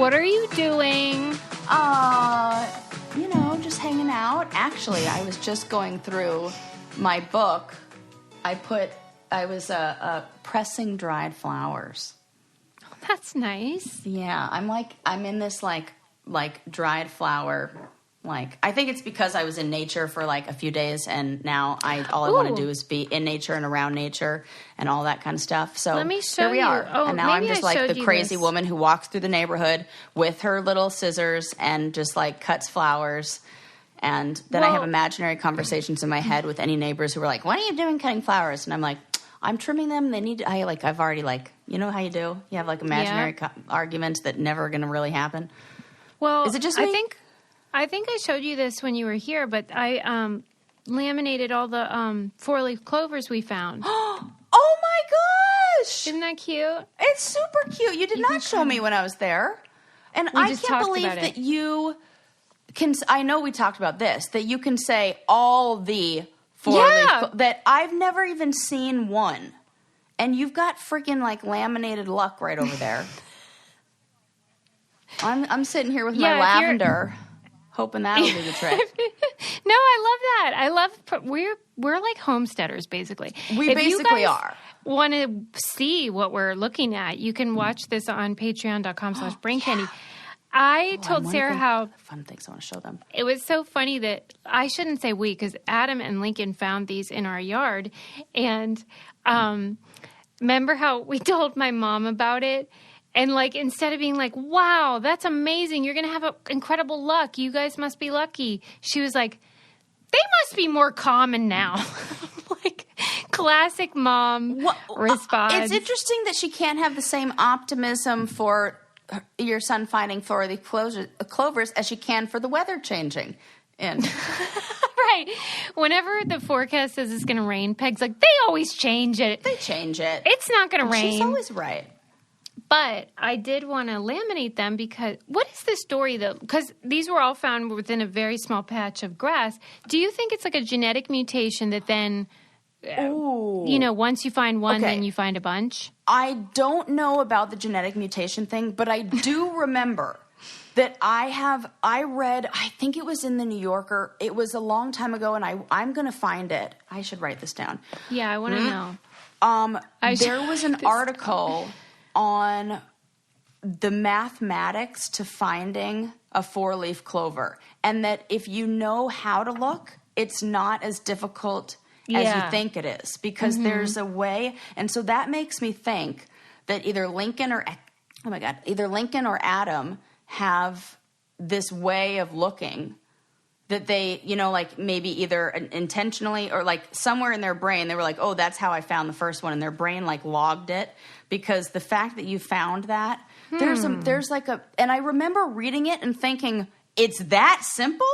What are you doing? Just hanging out. Actually, I was just going through my book. I was pressing dried flowers. Oh, that's nice. Yeah, I'm in this like dried flower. I think it's because I was in nature for a few days, and now all I want to do is be in nature and around nature and all that kind of stuff. So let me show here we are. you. Oh, and now I'm just the crazy woman who walks through the neighborhood with her little scissors and just cuts flowers. And then I have imaginary conversations in my head with any neighbors who are like, "What are you doing cutting flowers?" And I'm like, "I'm trimming them. They need." I've already you know how you do. You have imaginary arguments that never are going to really happen. Well, is it just me? I think I showed you this when you were here, but I laminated all the 4-leaf clovers we found. Oh my gosh! Isn't that cute? It's super cute. You did not show me when I was there, and I can't believe that you. I know we talked about this, that you can say all the 4-leaf, that I've never even seen one. And you've got freaking laminated luck right over there. I'm sitting here with my lavender, hoping that'll do the trick. No, I love that. We're like homesteaders, basically. We basically are. Want to see what we're looking at, you can watch this on patreon.com/braincandy. I told Sarah how fun things I want to show them. It was so funny that I shouldn't say we, because Adam and Lincoln found these in our yard. And remember how we told my mom about it? And instead of being like, wow, that's amazing, you're going to have incredible luck, you guys must be lucky, she was like, they must be more common now. Classic mom response. It's interesting that she can't have the same optimism for your son finding 4-leaf clovers as she can for the weather changing. And right. Whenever the forecast says it's going to rain, Peg's like, they always change it. They change it. It's not going to rain. She's always right. But I did want to laminate them because what is the story, though? Because these were all found within a very small patch of grass. Do you think it's like a genetic mutation that then, once you find one, then you find a bunch? I don't know about the genetic mutation thing, but I do remember that I read, I think it was in the New Yorker. It was a long time ago, and I'm going to find it. I should write this down. Yeah, I want to know. There was an article on the mathematics to finding a 4-leaf clover, and that if you know how to look, it's not as difficult as you think it is, because there's a way. And so that makes me think that either Lincoln or Adam have this way of looking that they, maybe either intentionally or somewhere in their brain, they were like, oh, that's how I found the first one. And their brain logged it, because the fact that you found that, and I remember reading it and thinking, it's that simple?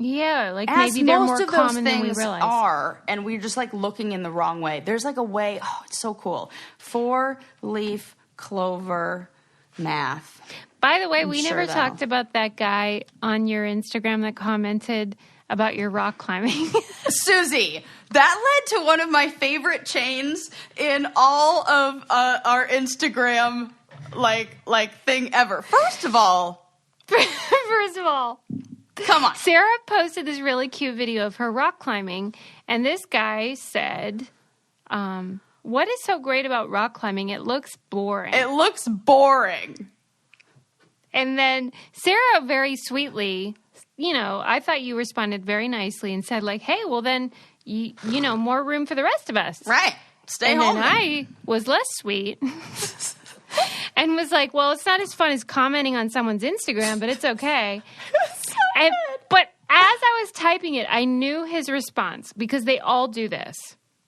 Yeah, maybe they're more common than we realize. Are, and we're just looking in the wrong way. There's a way, it's so cool. 4-leaf clover math. By the way, we never talked about that guy on your Instagram that commented about your rock climbing. Susie, that led to one of my favorite chains in all of our Instagram thing ever. First of all, come on. Sarah posted this really cute video of her rock climbing, and this guy said, what is so great about rock climbing? It looks boring. It looks boring. And then Sarah very sweetly, I thought you responded very nicely and said hey, well then, more room for the rest of us. Right. Stay home. And then I was less sweet and was like, well, it's not as fun as commenting on someone's Instagram, but it's okay. But as I was typing it, I knew his response, because they all do this.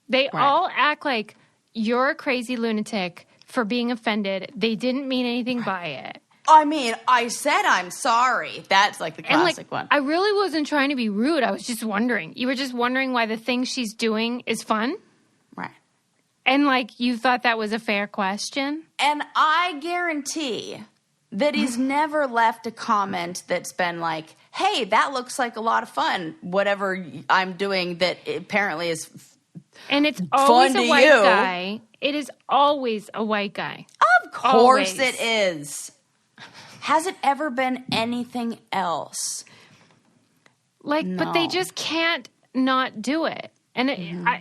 They all act like you're a crazy lunatic for being offended. They didn't mean anything by it. I mean, I said I'm sorry. That's the classic one. I really wasn't trying to be rude. I was just wondering. You were just wondering why the thing she's doing is fun? Right. And you thought that was a fair question? And I guarantee that he's never left a comment that's been hey, that looks like a lot of fun, whatever I'm doing that apparently is and it's always fun a white to you. Guy. It is always a white guy. Of course it is. Has it ever been anything else? Like, No. but they just can't not do it. And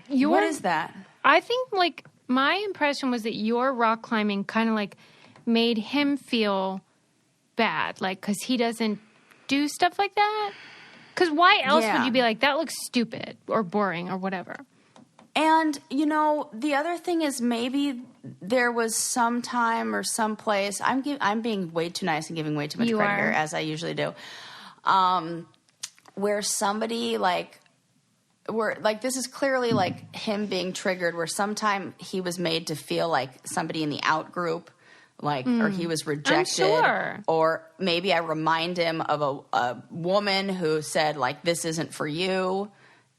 What is that? I think, like, my impression was that your rock climbing kind of, like, made him feel bad. Like, because he doesn't do stuff like that. Because why else would you be like, that looks stupid or boring or whatever? And, you know, the other thing is maybe there was some time or some place. I'm being way too nice and giving way too much credit here, as I usually do. Where somebody, this is clearly, like, him being triggered, where sometime he was made to feel like somebody in the out group, like, or he was rejected. I'm sure. Or maybe I remind him of a woman who said, like, this isn't for you.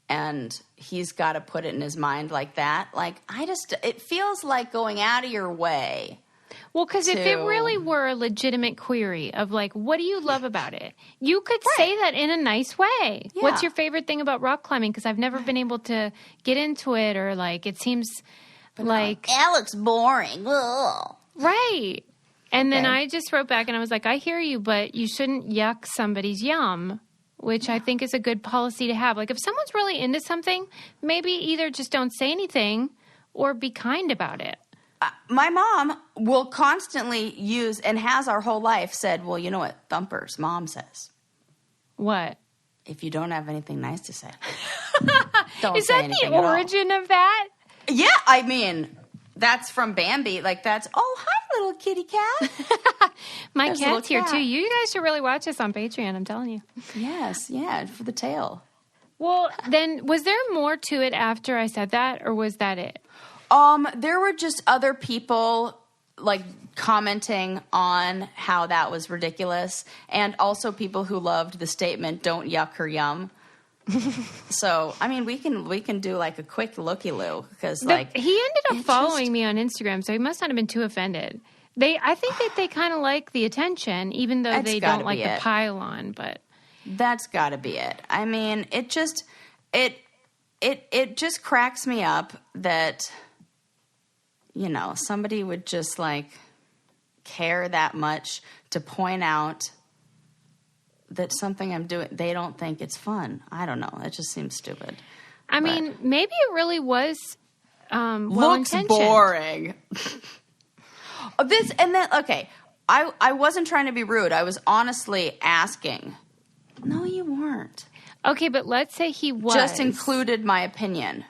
And he's got to put it in his mind like that. Like, it feels like going out of your way. Well, because if it really were a legitimate query of, like, what do you love about it? You could say that in a nice way. Yeah. What's your favorite thing about rock climbing? Because I've never been able to get into it, or, like, it seems like... That looks boring. Ugh. Right. And then I just wrote back and I was like, I hear you, but you shouldn't yuck somebody's yum, which I think is a good policy to have. Like, if someone's really into something, maybe either just don't say anything or be kind about it. My mom will constantly use, and has our whole life, said, well, you know what Thumper's mom says? What? If you don't have anything nice to say, don't Is say that the origin of that? Yeah, I mean, that's from Bambi. Like, that's, oh, hi, little kitty cat. My cat's here, too. You guys should really watch this on Patreon, I'm telling you. Yes, yeah, for the tail. Well, then, was there more to it after I said that, or was that it? There were just other people, like, commenting on how that was ridiculous, and also people who loved the statement, don't yuck her yum. So, I mean, we can do, like, a quick looky-loo, because, he ended up following me on Instagram, so he must not have been too offended. I think that they kind of like the attention, even though they don't like the pile-on, but... That's got to be it. I mean, it just cracks me up that... You know, somebody would just, like, care that much to point out that something I'm doing, they don't think it's fun. I don't know. It just seems stupid. I mean, maybe it really was well-intentioned. Looks boring. Okay. I wasn't trying to be rude. I was honestly asking. No, you weren't. Okay, but let's say he was. Just included my opinion.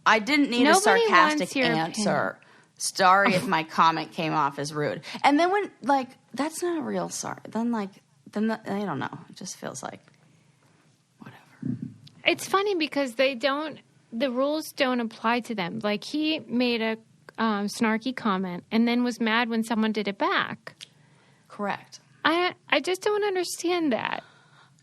I didn't need a sarcastic answer. Sorry if my comment came off as rude. And then when, like, that's not a real sorry. Then I don't know. It just feels like whatever. It's funny because the rules don't apply to them. Like, he made a snarky comment and then was mad when someone did it back. Correct. I just don't understand that.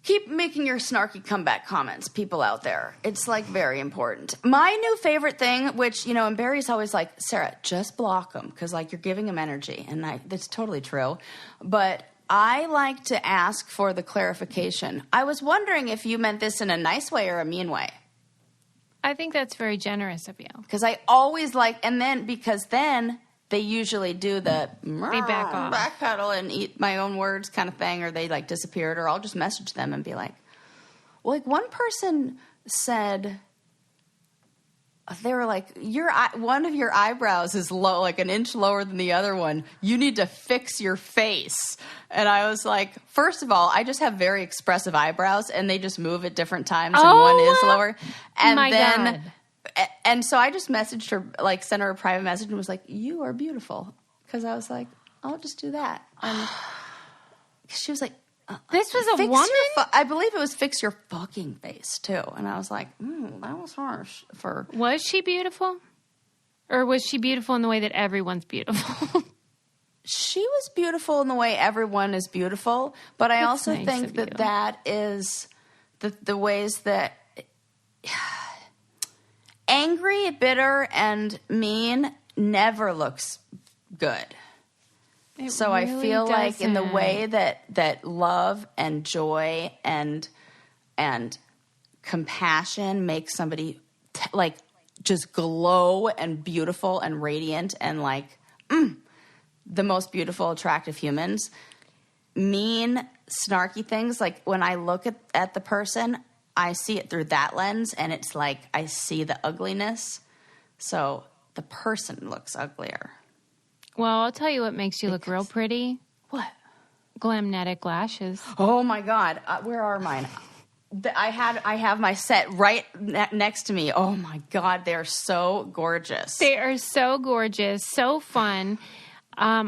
Keep making your snarky comeback comments, people out there. It's, like, very important. My new favorite thing, which, you know, and Barry's always like, Sarah, just block them because, like, you're giving them energy. And that's totally true. But I like to ask for the clarification. I was wondering if you meant this in a nice way or a mean way. I think that's very generous of you. Because I always like, because then they usually do the they back off, backpedal and eat my own words kind of thing, or they, like, disappeared, or I'll just message them and be like, well, like, one person said, they were like, one of your eyebrows is low, like an inch lower than the other one. You need to fix your face. And I was like, first of all, I just have very expressive eyebrows, and they just move at different times, and one is lower. And God. And so I just messaged her, like, sent her a private message and was like, you are beautiful. Because I was like, I'll just do that. And she was like, this was a woman? I believe it was fix your fucking face, too. And I was like, that was harsh. Was she beautiful? Or was she beautiful in the way that everyone's beautiful? She was beautiful in the way everyone is beautiful. But I also think that is the ways that... Angry, bitter, and mean never looks good. So really I feel like in the way that love and joy and compassion make somebody like just glow and beautiful and radiant and like the most beautiful, attractive humans, mean, snarky things, like when I look at the person, I see it through that lens, and it's like I see the ugliness. So the person looks uglier. Well, I'll tell you what makes you look real pretty. What? Glamnetic lashes. Oh my God. Where are mine? I have my set right next to me. Oh my God. They're so gorgeous. They are so gorgeous. So fun.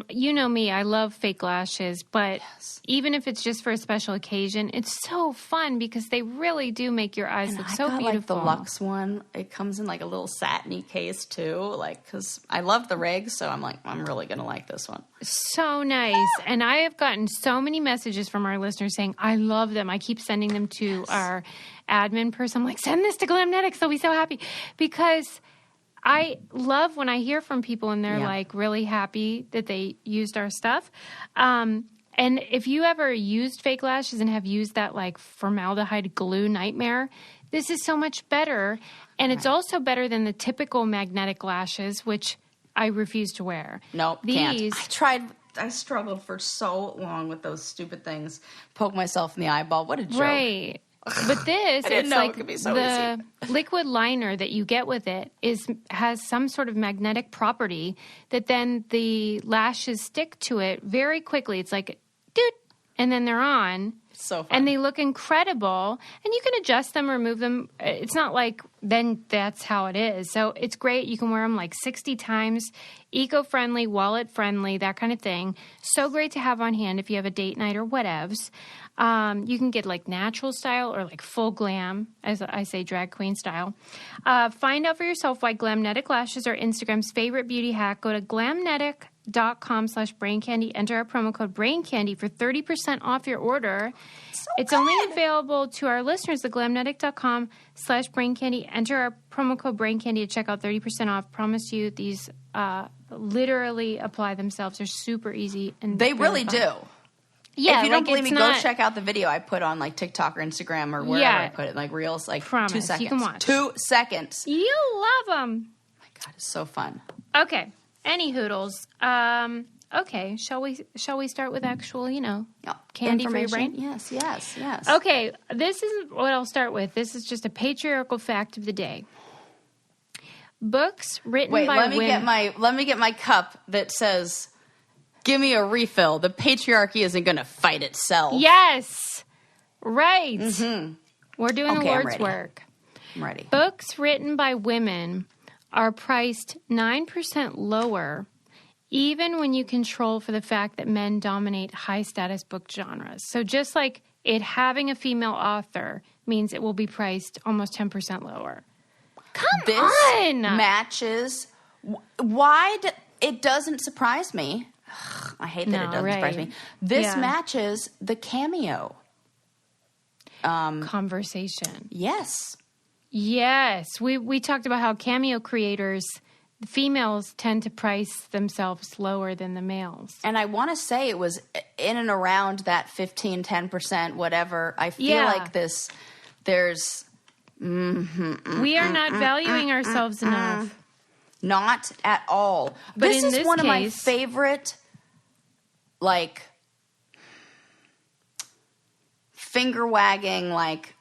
You know me, I love fake lashes, but even if it's just for a special occasion, it's so fun because they really do make your eyes look so beautiful. Like the Luxe one. It comes in like a little satiny case too, like because I love the rigs, so I'm like, I'm really gonna like this one. So nice, and I have gotten so many messages from our listeners saying I love them. I keep sending them to our admin person. I'm like, send this to Glamnetics, they'll be so happy because I love when I hear from people and they're like really happy that they used our stuff. And if you ever used fake lashes and have used that like formaldehyde glue nightmare, this is so much better. And it's also better than the typical magnetic lashes, which I refuse to wear. Nope, can't. I struggled for so long with those stupid things. Poke myself in the eyeball. What a joke. Right. But this, it's like it could be so the easy. liquid liner that you get with it has some sort of magnetic property that then the lashes stick to it very quickly. It's like, doot, and then they're on. So fun. And they look incredible. And you can adjust them, remove them. It's not like then that's how it is. So it's great. You can wear them like 60 times. Eco-friendly, wallet-friendly, that kind of thing. So great to have on hand if you have a date night or whatevs. You can get like natural style or like full glam, as I say, drag queen style. Find out for yourself why Glamnetic lashes are Instagram's favorite beauty hack. Go to glamnetic.com/braincandy. Enter our promo code braincandy for 30% off your order. It's only available to our listeners at glamnetic.com/braincandy. Enter our promo code braincandy to check out 30% off. Promise you these literally apply themselves. They're super easy. And they really do. Yeah, if you don't believe me, go check out the video I put on like TikTok or Instagram or wherever I put it, like Reels, like Promise, 2 seconds. you can watch. 2 seconds. You'll love them. Oh my God, it's so fun. Okay, any hoodles. Okay, shall we start with actual, candy for your brain? Yes. Okay, this is what I'll start with. This is just a patriarchal fact of the day. Books written by women. Let me get my cup that says, "Give me a refill. The patriarchy isn't going to fight itself." Yes, right. Mm-hmm. We're doing the Lord's work. I'm ready. Books written by women are priced 9% lower, even when you control for the fact that men dominate high-status book genres. So just like it having a female author means it will be priced almost 10% lower. Come on! Matches. Why? It doesn't surprise me. I hate that it doesn't surprise me. This matches the Cameo conversation. Yes. We talked about how Cameo creators, the females tend to price themselves lower than the males. And I want to say it was in and around that 10%, whatever. I feel like there's... we are not valuing ourselves enough. Not at all. But this is one of my favorite, like, finger wagging, like,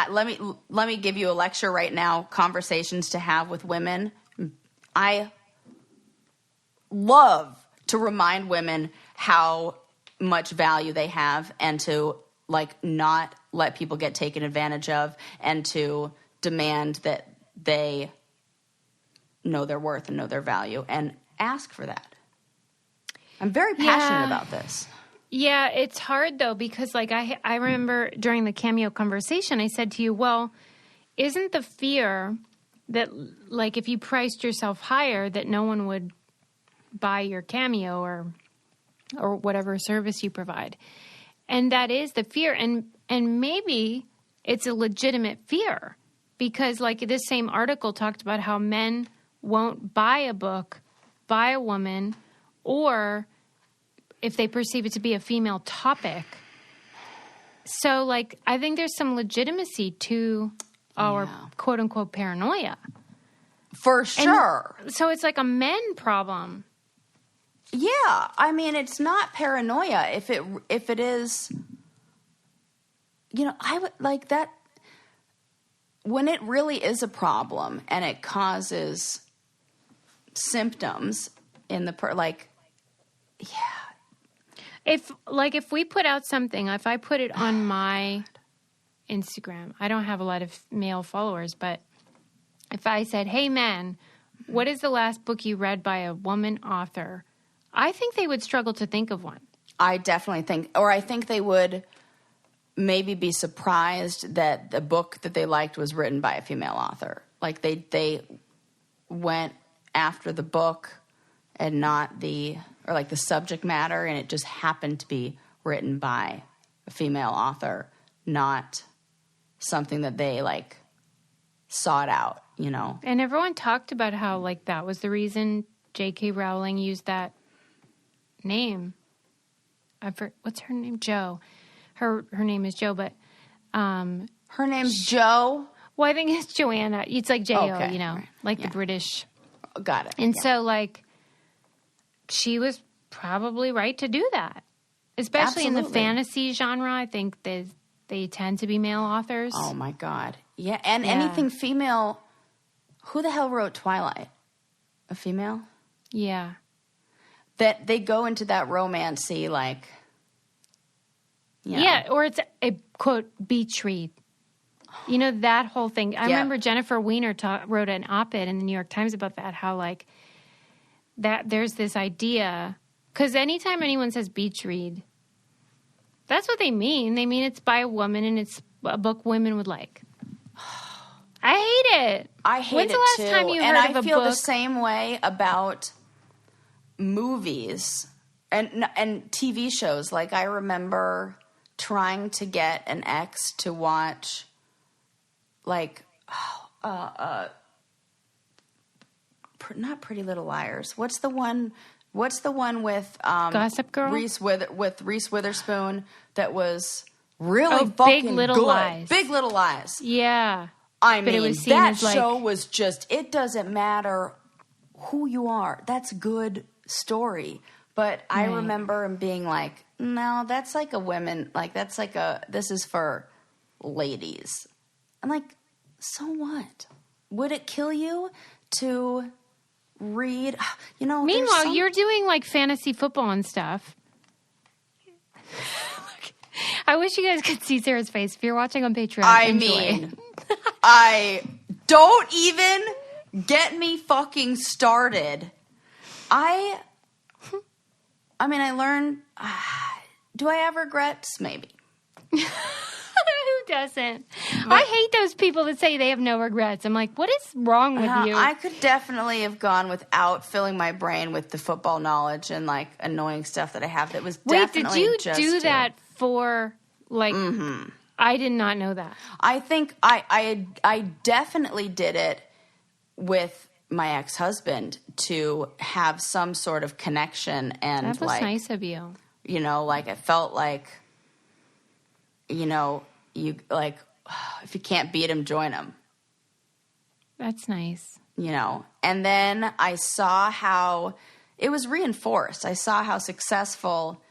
let me give you a lecture right now, conversations to have with women. I love to remind women how much value they have and to, like, not let people get taken advantage of and to demand that they know their worth and know their value and ask for that. I'm very passionate about this. Yeah, it's hard though because like I remember during the Cameo conversation I said to you, well, isn't the fear that like if you priced yourself higher that no one would buy your Cameo or whatever service you provide? And that is the fear and maybe it's a legitimate fear because like this same article talked about how men won't buy a book by a woman or if they perceive it to be a female topic. So, like, I think there's some legitimacy to our quote-unquote paranoia. For sure. And so it's like a men problem. Yeah, I mean, it's not paranoia. If it is, I would like that when it really is a problem and it causes symptoms in the If we put out something, if I put it on my Instagram, I don't have a lot of male followers, but if I said, "Hey man, what is the last book you read by a woman author?" I think they would struggle to think of one. I definitely think, or I think they would maybe be surprised that the book that they liked was written by a female author. Like they went after the book and not the subject matter, and it just happened to be written by a female author, not something that they sought out, And everyone talked about how that was the reason J.K. Rowling used that name. What's her name? Jo. Her name is Jo, but her name's Jo. Well, I think it's Joanna. It's like J.O., okay. Right. The British. Got it. And so she was probably right to do that, especially in the fantasy genre. I think they tend to be male authors. Oh my God, yeah, and anything female. Who the hell wrote Twilight? A female? Yeah. That they go into that romancy Yeah, or it's a quote beach read. That whole thing. I remember Jennifer Weiner wrote an op-ed in the New York Times about that. How that there's this idea, because anytime anyone says beach read, that's what they mean. They mean it's by a woman and it's a book women would like. I hate it. I hate it too. When's the last time you heard of a book? And I feel the same way about movies and TV shows. I remember trying to get an ex to watch not Pretty Little Liars. What's the one with Gossip Girl? Reese Witherspoon that was really fucking Big Little good. Lies. Big Little Lies. Yeah. I mean, that show was just, it doesn't matter who you are. That's good story. But I remember him being like, no, that's a women, this is for ladies. I'm like, so what? Would it kill you to read? Meanwhile, you're doing fantasy football and stuff. I wish you guys could see Sarah's face. If you're watching on Patreon, enjoy. I don't even get me fucking started. I learned. Do I have regrets? Maybe. Who doesn't? But I hate those people that say they have no regrets. I'm like, what is wrong with you? I could definitely have gone without filling my brain with the football knowledge and annoying stuff that I have. That was definitely. Wait, did you do that for Mm-hmm. I did not know that. I think I definitely did it with my ex-husband to have some sort of connection, and that was nice of you. I felt you if you can't beat him, join him. That's nice. And then I saw how it was reinforced. I saw how successful,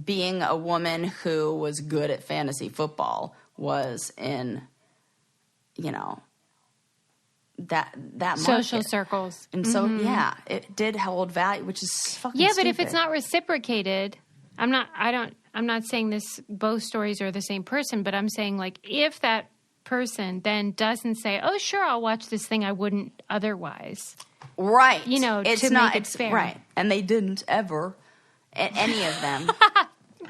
being a woman who was good at fantasy football was in, that market. Social circles. And so, it did hold value, which is fucking but stupid. if it's not reciprocated, I'm not saying this, both stories are the same person, but I'm saying if that person then doesn't say, oh, sure, I'll watch this thing I wouldn't otherwise. Right. It's to make it fair. Right. And they didn't ever, any of them.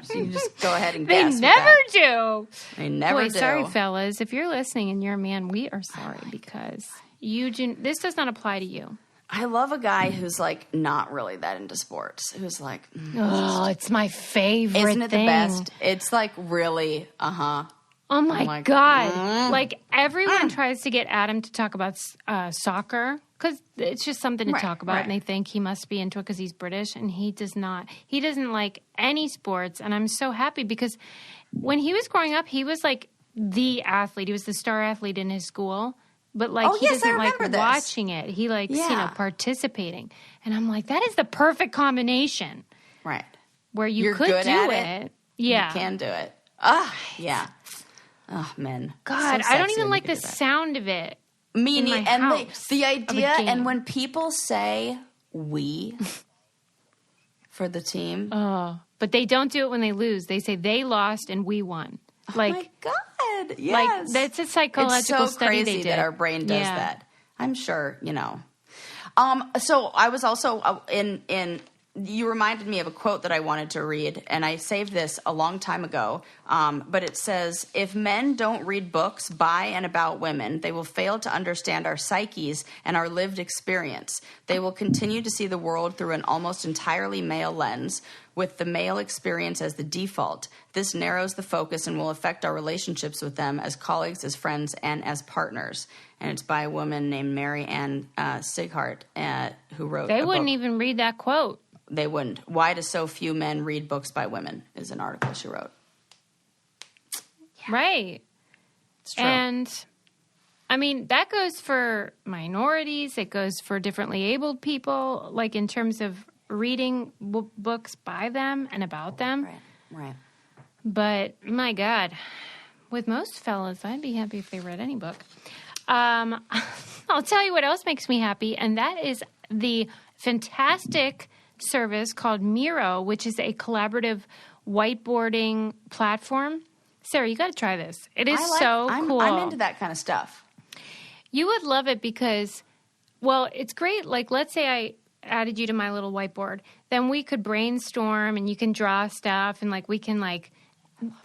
So you just go ahead and guess. They never do. They never do. Sorry, fellas. If you're listening and you're a man, we are sorry because this does not apply to you. I love a guy who's not really that into sports. Who's it's my favorite thing. Isn't it the best? It's really, Oh my God. Everyone tries to get Adam to talk about soccer because it's just something to talk about. And they think he must be into it because he's British, and he does not. He doesn't like any sports. And I'm so happy because when he was growing up, he was the athlete. He was the star athlete in his school. but like he yes, I doesn't like remember this. watching it. He likes, Yeah. participating. And I'm like, that is the perfect combination. Right. Where you You're could good do at it. Yeah. You can do it. Ah, yeah. Oh, men. God, So I don't sexy even when like you the can do that. sound of it. Me in my neither. And house the of a idea, game. and when people say we for the team. Oh, but they don't do it when they lose. They say they lost and we won. Like, oh my God. Yes. Like, that's a psychological it's so study crazy they did. that our brain does Yeah. that. I'm sure, So I was also you reminded me of a quote that I wanted to read, and I saved this a long time ago. But it says, if men don't read books by and about women, they will fail to understand our psyches and our lived experience. They will continue to see the world through an almost entirely male lens, with the male experience as the default. This narrows the focus and will affect our relationships with them as colleagues, as friends, and as partners. And it's by a woman named Mary Ann Sighart, who wrote They a wouldn't book. even read that quote. They wouldn't. Why do so few men read books by women is an article she wrote. Right. It's true. And, I mean, that goes for minorities. It goes for differently abled people, like in terms of reading books by them and about them. Right. But, my God, with most fellas, I'd be happy if they read any book. I'll tell you what else makes me happy, and that is the fantastic service called Miro, which is a collaborative whiteboarding platform. Sarah, you got to try this. It is cool. I'm into that kind of stuff. You would love it because, well, it's great. Like, let's say I added you to my little whiteboard. Then we could brainstorm and you can draw stuff and, like, we can, like,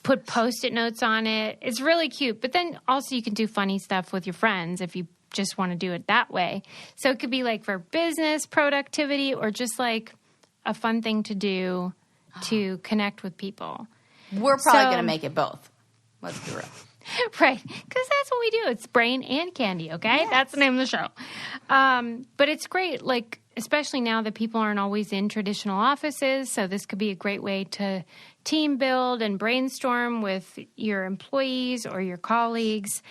put Post-it notes on it. It's really cute. But then also you can do funny stuff with your friends if you just want to do it that way. So it could be, like, for business, productivity, or just, like, a fun thing to do to connect with people. We're probably going to make it both. Let's be real. Right, because that's what we do. It's brain and candy, okay? Yes. That's the name of the show. But it's great, like, especially now that people aren't always in traditional offices, so this could be a great way to team build and brainstorm with your employees or your colleagues.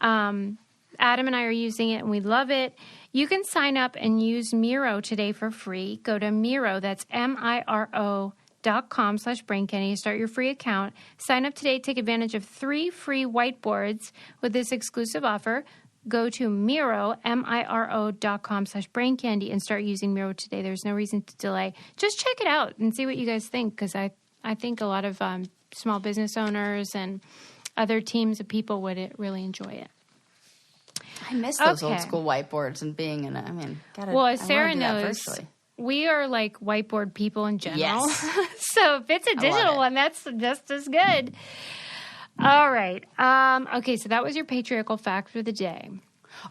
Adam and I are using it, and we love it. You can sign up and use Miro today for free. Go to Miro, that's Miro.com/braincandy to start your free account. Sign up today. Take advantage of 3 free whiteboards with this exclusive offer. Go to Miro, Miro.com/braincandy and start using Miro today. There's no reason to delay. Just check it out and see what you guys think, because I think a lot of small business owners and other teams of people would really enjoy it. I miss those old school whiteboards and being in it. I mean, as Sarah knows, we are like whiteboard people in general. Yes. So if it's a digital one, that's just as good. All right. Okay, so that was your patriarchal fact for the day.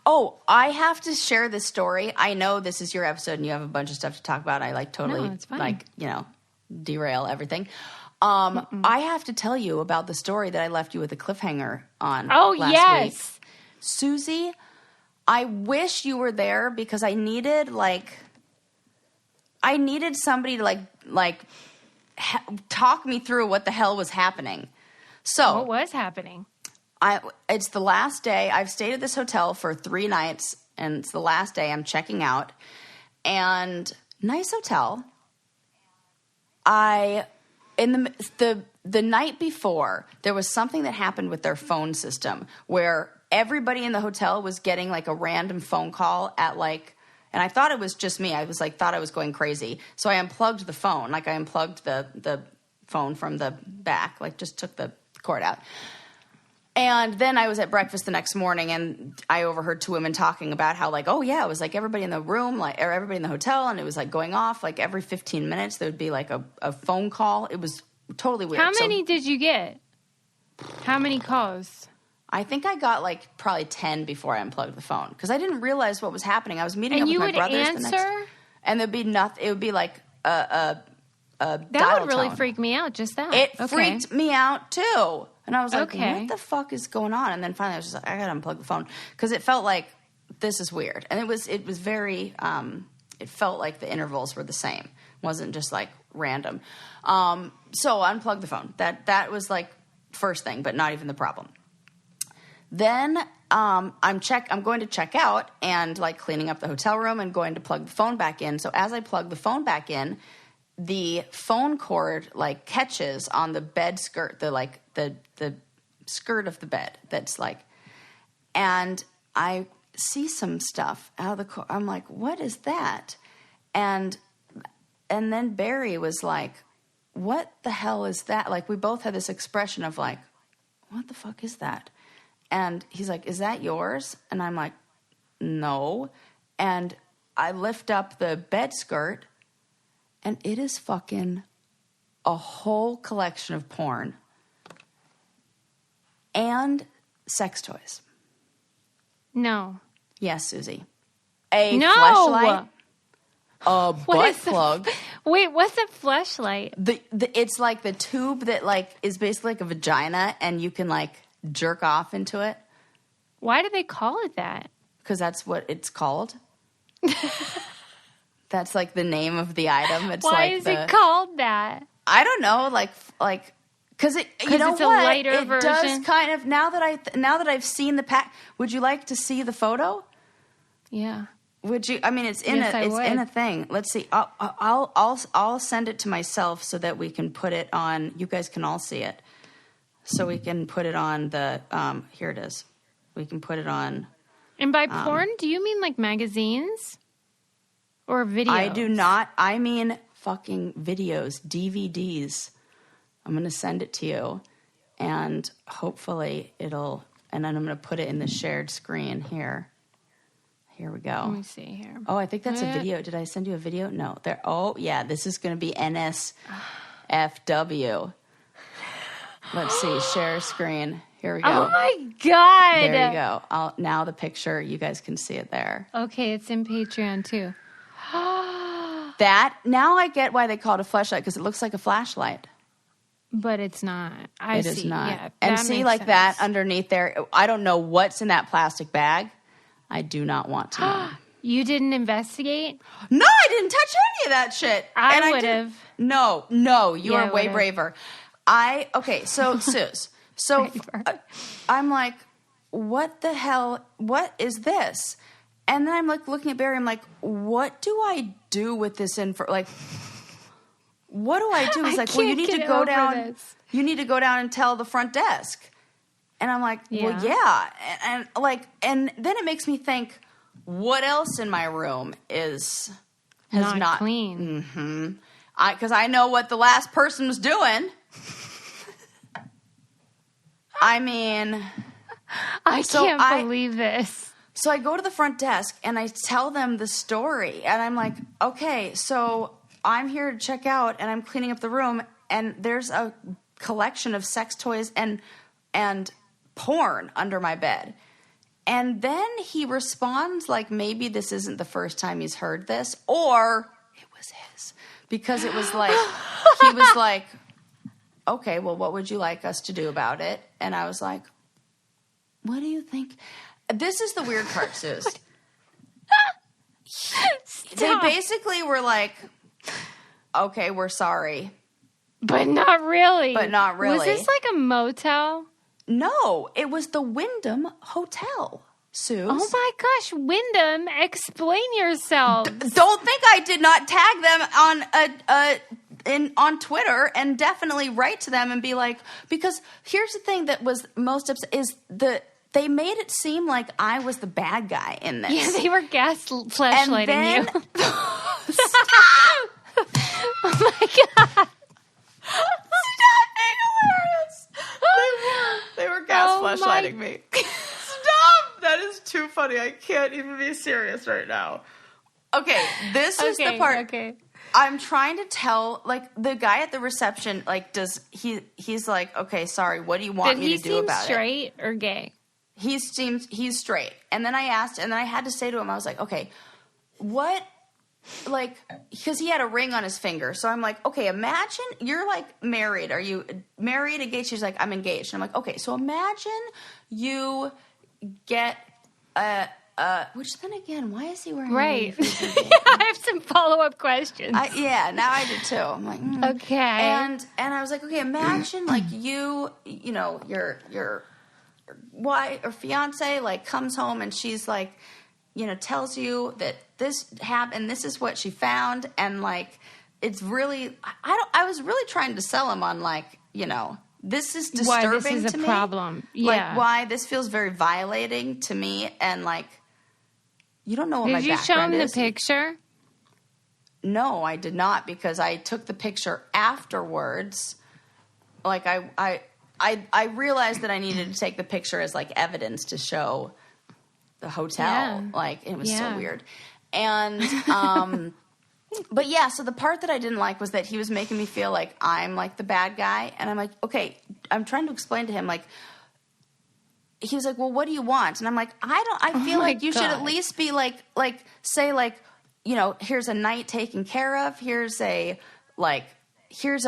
Oh, I have to share this story. I know this is your episode and you have a bunch of stuff to talk about. I derail everything. I have to tell you about the story that I left you with a cliffhanger on last week. Susie, I wish you were there because I needed somebody to talk me through what the hell was happening. So what was happening? It's the last day. I've stayed at this hotel for 3 nights, and it's the last day. I'm checking out, and nice hotel. The night before, there was something that happened with their phone system where everybody in the hotel was getting like a random phone call at and I thought it was just me. I was thought I was going crazy. So I unplugged the phone. I unplugged the phone from the back, just took the cord out. And then I was at breakfast the next morning and I overheard 2 women talking about how it was everybody in the room, or everybody in the hotel, and it was going off every 15 minutes. There would be a phone call. It was totally weird. How many did you get? How many calls? I think I got probably 10 before I unplugged the phone because I didn't realize what was happening. I was meeting up with my brothers the next, and there'd be nothing. It would be a that dial would really tone. freak me out. Just that it freaked me out too, and I was like, okay. "What the fuck is going on?" And then finally, I was just I gotta unplug the phone because it felt like this is weird, and it was very. It felt like the intervals were the same. It wasn't just random. So I unplugged the phone. That was first thing, but not even the problem. Then I'm going to check out and like cleaning up the hotel room and going to plug the phone back in. So as I plug the phone back in, the phone cord like catches on the bed skirt, the skirt of the bed. That's like, and I see some stuff out of the. I'm like, what is that? And then Barry was like, what the hell is that? Like, we both had this expression of like, what the fuck is that? And he's like, is that yours? And I'm like, no. And I lift up the bed skirt, and it is fucking a whole collection of porn and sex toys. No. Yes, Susie. A No. fleshlight, a butt plug. Wait, what's a fleshlight? It's like the tube that like is basically like a vagina, and you can like jerk off into it. Why do they call it that? Because that's what it's called. That's like the name of the item. It's Why like is it called that? I don't know, like because it. You know it's what? a lighter it version. Does kind of now that I've seen the pack. Would you like to see the photo? Yeah. Would you? I mean, it's in Yes, in a thing. Let's see. I'll send it to myself so that we can put it on. You guys can all see it, so we can put it on the. Here it is. We can put it on. And by porn, do you mean like magazines or videos? I do not. I mean fucking videos, DVDs. I'm going to send it to you, and hopefully it'll. And then I'm going to put it in the shared screen here. Here we go. Let me see here. Oh, I think that's a video. Did I send you a video? No. There. Oh, yeah. This is going to be NSFW. Let's see. Share screen. Here we go. Oh my God. There you go. Now the picture. You guys can see it there. Okay, it's in Patreon too. That. Now I get why they call it a flashlight, because it looks like a flashlight. But it's not. It is not. Yeah, and that see, makes like sense. that underneath there. I don't know what's in that plastic bag. I do not want to know. You didn't investigate? No, I didn't touch any of that shit. I would have. No, you Yeah, are I way would've. braver. Okay, so Suze, I'm like, what the hell? What is this? And then I'm like looking at Barry. I'm like, what do I do with this info? Like, what do I do? He's like, well, you need to go down. This. You need to go down and tell the front desk. And I'm like, well, yeah. And then it makes me think, what else in my room has not clean? Mm-hmm. Because I know what the last person was doing. I mean, I can't believe this. So I go to the front desk and I tell them the story. And I'm like, okay, so I'm here to check out and I'm cleaning up the room. And there's a collection of sex toys and porn under my bed. And then he responds like maybe this isn't the first time he's heard this, or it was his. Because it was like, he was like, okay, well, what would you like us to do about it? And I was like, what do you think? This is the weird part, Suze. They basically were like, okay, we're sorry. But not really. Was this like a motel? No, it was the Wyndham Hotel, Suze. Oh my gosh, Wyndham, explain yourself. Don't think I did not tag them on Twitter and definitely write to them and be like, because here's the thing that was most upset is they made it seem like I was the bad guy in this. Yeah, they were flashlighting you. Stop! Oh my God. Stop being hilarious. They were gas flashlighting me. Stop! That is too funny. I can't even be serious right now. Okay, this is the part. Okay. I'm trying to tell, like, the guy at the reception, like, he's like, okay, sorry, what do you want me to do about it? Did he seem straight or gay? He's straight. And then I asked, and then I had to say to him, I was like, okay, what, like, because he had a ring on his finger. So I'm like, okay, imagine you're, like, married. Are you married, engaged? She's like, I'm engaged. And I'm like, okay, so imagine you get which then again, why is he wearing right? I have some follow-up questions. Now I do too. I'm like, okay. And I was like, okay, imagine like you know, you're or fiance like comes home and she's like, tells you that this happened, this is what she found, and like it's really I was really trying to sell him on like, this is disturbing why this is to a me. problem. Yeah. Like why this feels very violating to me, and like you don't know what my background is. Did you show him the picture? No, I did not, because I took the picture afterwards. Like I realized that I needed to take the picture as like evidence to show the hotel. Yeah. Like it was so weird. And but yeah, so the part that I didn't like was that he was making me feel like I'm like the bad guy, and I'm like, okay, I'm trying to explain to him like, he was like, well, what do you want? And I'm like, I feel like you should at least be like say like, here's a night taken care of. Here's a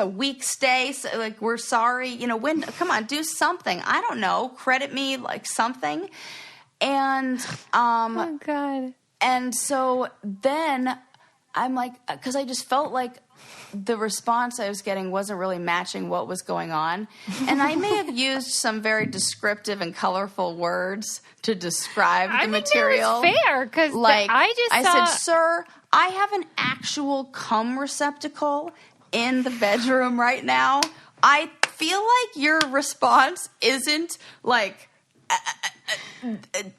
week stay. So, like, we're sorry. Come on, do something. I don't know. Credit me like something. And, oh God. And so then I'm like, because I just felt like the response I was getting wasn't really matching what was going on. And I may have used some very descriptive and colorful words to describe the material. I think that was fair, because I said, sir, I have an actual cum receptacle in the bedroom right now. I feel like your response isn't like,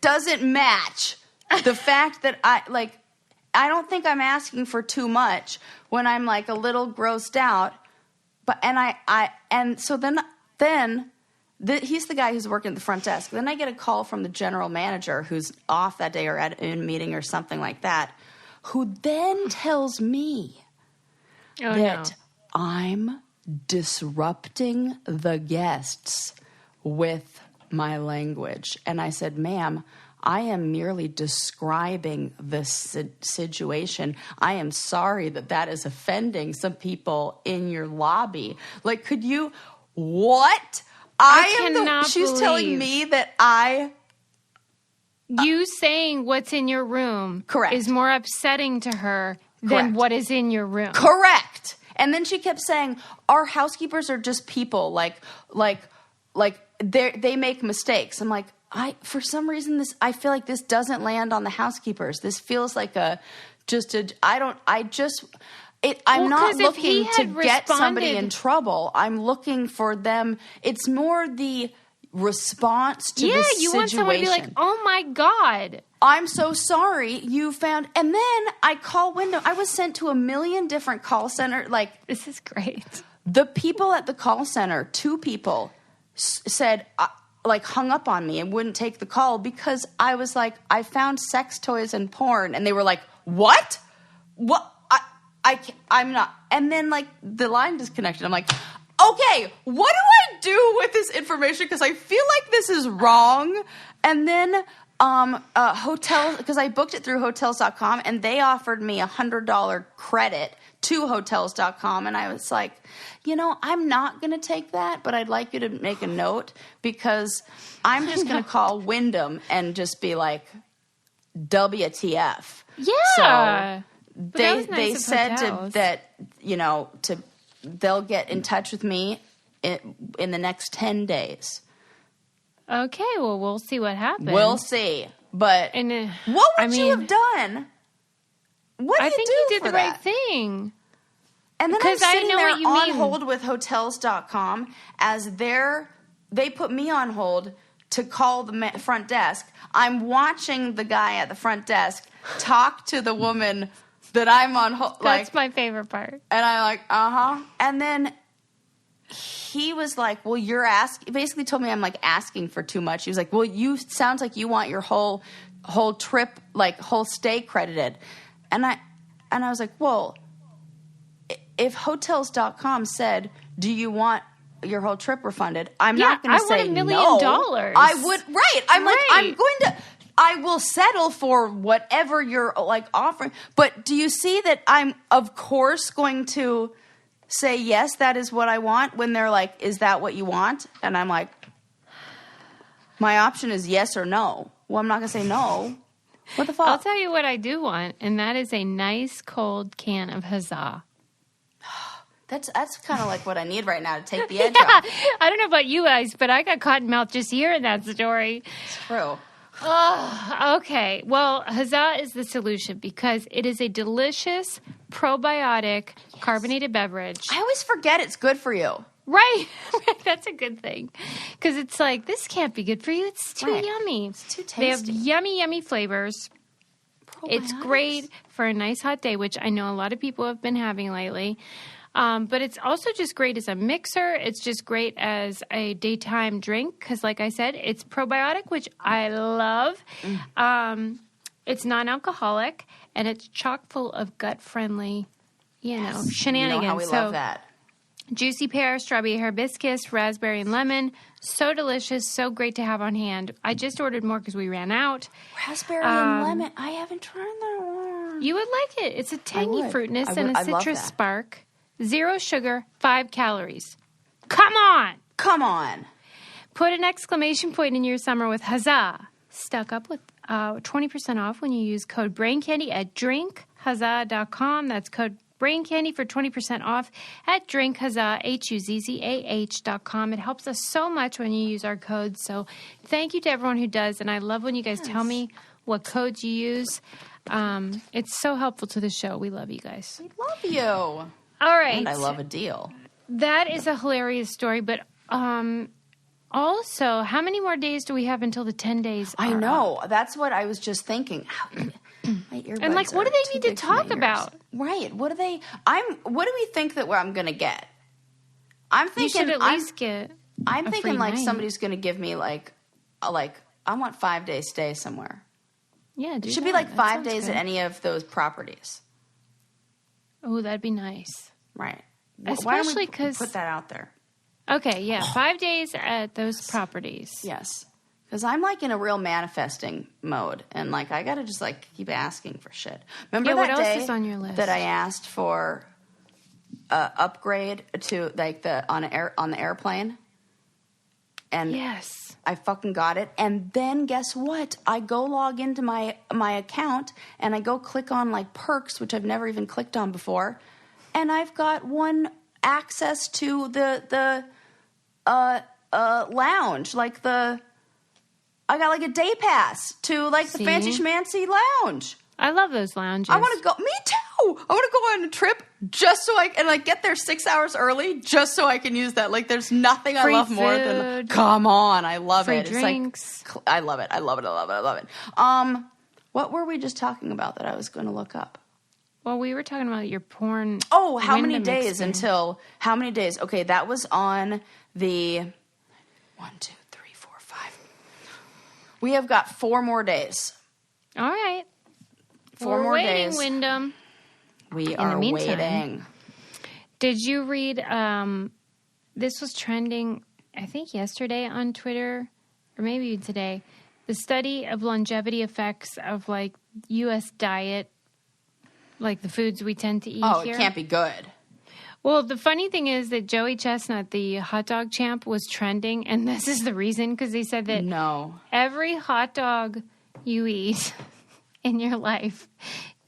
doesn't match the fact that I don't think I'm asking for too much when I'm like a little grossed out, so then he's the guy who's working at the front desk. Then I get a call from the general manager who's off that day or at a meeting or something like that, who then tells me that I'm disrupting the guests with my language. And I said, ma'am, I am merely describing the situation. I am sorry that is offending some people in your lobby. Like, could you, what? She's telling me that you saying what's in your room correct. Is more upsetting to her than what is in your room. Correct. And then she kept saying, our housekeepers are just people. Like they make mistakes. I'm like, for some reason, I feel like this doesn't land on the housekeepers. This feels like I'm not looking to get somebody in trouble. I'm looking for them. It's more the response to the situation. Yeah, you want someone to be like, oh my God. I'm so sorry you found, and then I call Wyndham. I was sent to a million different call center. Like, this is great. The people at the call center, 2 people said, hung up on me and wouldn't take the call because I was like, I found sex toys and porn. And they were like, what? What? I'm not. And then the line disconnected. I'm like, okay, what do I do with this information? Because I feel like this is wrong. And then hotels, because I booked it through hotels.com and they offered me $100 credit to hotels.com. And I was like, I'm not going to take that, but I'd like you to make a note because I'm just going to call Wyndham and just be like, WTF. Yeah. So they said they'll get in touch with me in the next 10 days. Okay, well, we'll see what happens. We'll see. But what would you have done? What do I you think do you did for the that? right thing. And then I'm sitting there on hold with hotels.com as they put me on hold to call the front desk. I'm watching the guy at the front desk talk to the woman that I'm on hold. That's my favorite part. And I'm like, uh-huh. And then he was like, well, basically told me I'm asking for too much. He was like, well, sounds like you want your whole trip, whole stay credited. And I was like, well, if hotels.com said, do you want your whole trip refunded? I'm not going to say no. I want $1 million. I would, right. I'm right. I will settle for whatever you're offering. But do you see that I'm, of course, going to say, yes, that is what I want when they're like, is that what you want? And I'm like, my option is yes or no. Well, I'm not going to say no. What the fuck? I'll tell you what I do want, and that is a nice cold can of Huzzah. That's kind of like what I need right now to take the edge off. I don't know about you guys, but I got cotton mouth just hearing that story. It's true. Oh, okay. Well, Huzzah is the solution because it is a delicious probiotic carbonated beverage. I always forget it's good for you. Right. That's a good thing. Because it's like, this can't be good for you. It's too yummy. It's too tasty. They have yummy, yummy flavors. It's great for a nice hot day, which I know a lot of people have been having lately. But it's also just great as a mixer. It's just great as a daytime drink because, like I said, it's probiotic, which I love. It's non-alcoholic, and it's chock full of gut-friendly, shenanigans. You know how we love that. Juicy pear, strawberry hibiscus, raspberry and lemon. So delicious, so great to have on hand. I just ordered more because we ran out. Raspberry and lemon. I haven't tried that one. You would like it. It's a tangy fruitness and a citrus spark. 0 sugar, 5 calories. Come on! Come on. Put an exclamation point in your summer with Huzzah. Stuck up with 20% off when you use code BRAINCANDY at drinkhuzzah.com. That's code BRAINCANDY for 20% off at drinkhuzzah, HUZZAH.com. It helps us so much when you use our codes. So thank you to everyone who does. And I love when you guys tell me what codes you use. It's so helpful to the show. We love you guys. We love you. All right. And I love a deal. That is a hilarious story. But also, how many more days do we have until the 10 days I are know. up? That's what I was just thinking. My earbuds And what do they need to talk about? Right. What do we think that I'm going to get? I'm thinking you should at least get I'm a thinking free like night. somebody's going to give me I want 5 days stay somewhere. Yeah, It should be like 5 days at any of those properties. Oh, that'd be nice. Right. Especially because put that out there. Okay, yeah, 5 days at those properties. Yes. Because I'm in a real manifesting mode, and I gotta just keep asking for shit. Remember what that else day is on your list? that I asked for upgrade to on the airplane, and Yes. I fucking got it. And then guess what? I go log into my account, and I go click on perks, which I've never even clicked on before, and I've got one access to the lounge, I got a day pass to the See? Fancy Schmancy lounge. I love those lounges. I want to go. Me too. I want to go on a trip just so I can get there 6 hours early just so I can use that. There's nothing Free I love more than. food. Come on, I love Free it. drinks. It's I love it. I love it. I love it. I love it. What were we just talking about that I was going to look up? Well, we were talking about your porn. Oh, how many Wyndham days experience. until? How many days? Okay, that was on the 1, 2, 3, 4, 5. We have got 4 more days. All right. 4 We're more waiting, days. Wyndham. We In are the meantime, waiting. Did you read, this was trending, I think yesterday on Twitter, or maybe even today, the study of longevity effects of U.S. diet, the foods we tend to eat here. It can't be good. Well, the funny thing is that Joey Chestnut, the hot dog champ, was trending, and this is the reason, because they said that No. every hot dog you eat in your life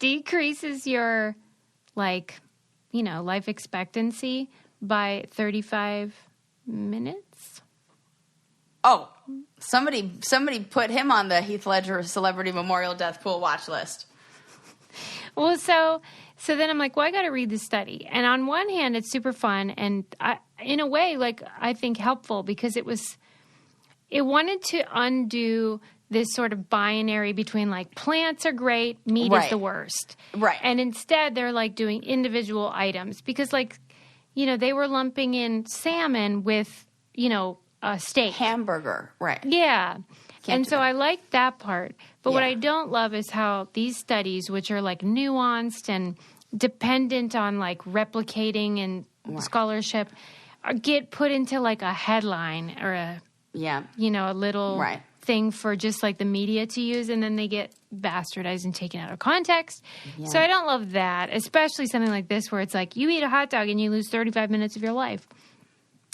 decreases your, life expectancy by 35 minutes. Oh, somebody put him on the Heath Ledger Celebrity Memorial Death Pool watch list. Well, so then I'm like, well, I got to read the study. And on one hand, it's super fun. And in a way, I think helpful because it wanted to undo this sort of binary between plants are great, meat is the worst. Right. And instead they're doing individual items because they were lumping in salmon with, a steak. Hamburger. Right. Yeah. Can't do that. I like that part. But what Yeah. I don't love is how these studies, which are nuanced and dependent on replicating and scholarship, get put into a headline or a little thing for just the media to use, and then they get bastardized and taken out of context. Yeah. So I don't love that, especially something like this where it's you eat a hot dog and you lose 35 minutes of your life.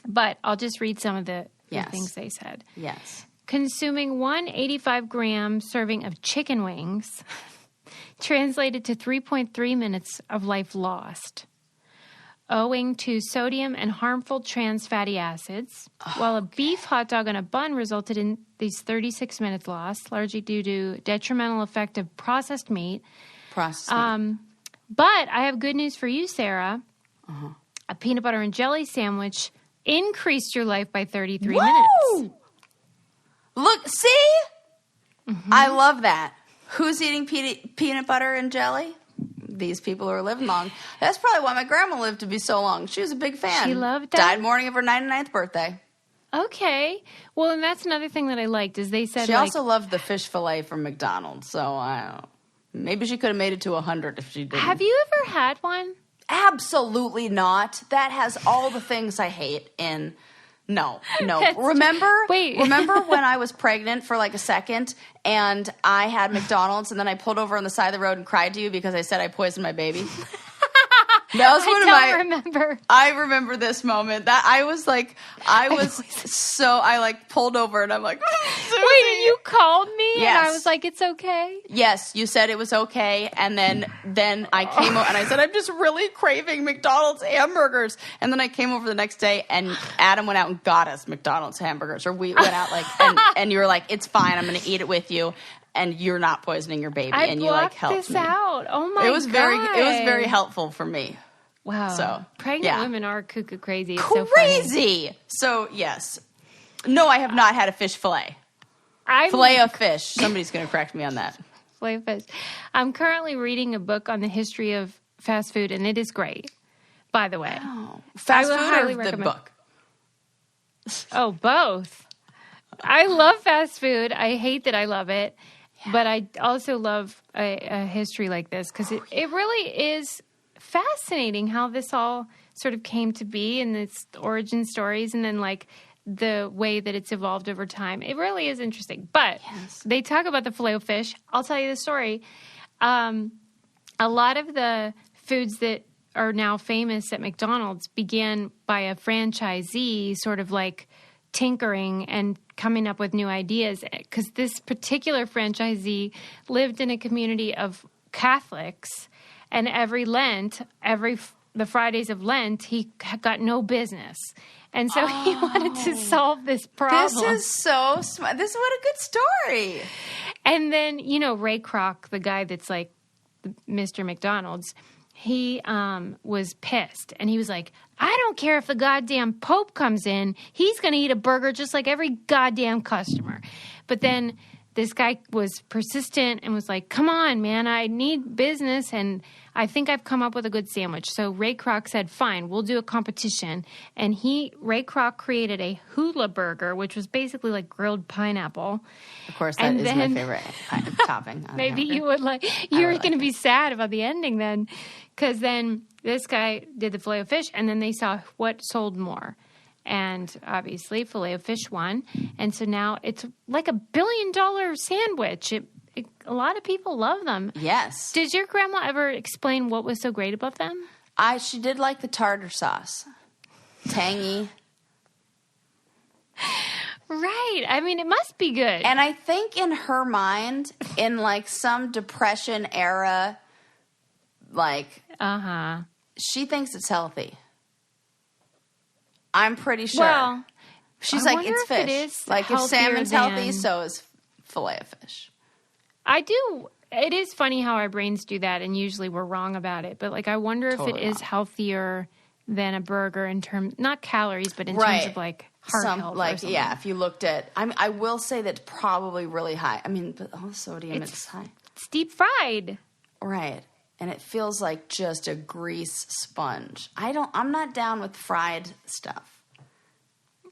But I'll just read some of the things they said. Yes. Consuming 185-gram serving of chicken wings translated to 3.3 minutes of life lost. owing to sodium and harmful trans fatty acids, while a beef hot dog on a bun resulted in these 36 minutes lost, largely due to detrimental effect of processed meat. But I have good news for you, Sarah. A peanut butter and jelly sandwich increased your life by 33 minutes. Look, see? I love that. Who's eating peanut butter and jelly? These people who are living long. That's probably why my grandma lived to be so long. She was a big fan. She loved that. Died morning of her 99th birthday. Okay. Well, and that's another thing that I liked is they said she also loved the fish fillet from McDonald's. So I don't know. Maybe she could have made it to 100 if she didn't. Have you ever had one? Absolutely not. That has all the things I hate in. No. Remember when I was pregnant for like a second and I had McDonald's and then I pulled over on the side of the road and cried to you because I said I poisoned my baby? That was one of my. Remember. I remember this moment. That I pulled over and I'm like, wait, and you called me yes. And I was like, it's okay. Yes, you said it was okay, and then I came over and I said I'm just really craving McDonald's hamburgers, and then I came over the next day and Adam went out and got us McDonald's hamburgers, or we went out and you were like, it's fine, I'm going to eat it with you. And you're not poisoning your baby, and you like helped this me. Out. Oh my god! It was very helpful for me. Wow. So pregnant women are cuckoo crazy. It's crazy. So yes, no, I have not had a fish fillet. Filet-o-Fish. Somebody's going to correct me on that. Filet-o-Fish. I'm currently reading a book on the history of fast food, and it is great. By the way, fast food or the book? Oh, both. I love fast food. I hate that I love it. Yeah. But I also love a history like this because it really is fascinating how this all sort of came to be and its origin stories and then like the way that it's evolved over time. It really is interesting. But they talk about the Filet-o-Fish. I'll tell you the story. A lot of the foods that are now famous at McDonald's began by a franchisee sort of like tinkering and coming up with new ideas because this particular franchisee lived in a community of Catholics, and every Lent, the Fridays of Lent, he got no business. And so he wanted to solve this problem. This is so smart. This is what a good story. And then, Ray Kroc, the guy that's like Mr. McDonald's, he was pissed. And he was like, I don't care if the goddamn Pope comes in. He's going to eat a burger just like every goddamn customer. But then this guy was persistent and was like, come on, man, I need business, and I think I've come up with a good sandwich. So Ray Kroc said, fine, we'll do a competition. And Ray Kroc created a hula burger, which was basically like grilled pineapple. Of course, that is my favorite topping. Maybe you would you're going to be sad about the ending then, because then this guy did the Filet-o-Fish, and then they saw what sold more. And obviously, Filet-o-Fish won. And so now it's like $1 billion sandwich. A lot of people love them. Yes. Did your grandma ever explain what was so great about them? She did like the tartar sauce. Tangy. Right. I mean, it must be good. And I think in her mind, in like some Depression era, she thinks it's healthy. I'm pretty sure. Well, she's like, it's fish. It is like if salmon's healthy, so is Filet-o-Fish. I do. It is funny how our brains do that, and usually we're wrong about it. But I wonder if it is healthier than a burger in terms, not calories, but in terms of heart health. If you looked at, I will say that's probably really high. I mean, but all the sodium it's high. It's deep fried, right? And it feels like just a grease sponge. I'm not down with fried stuff.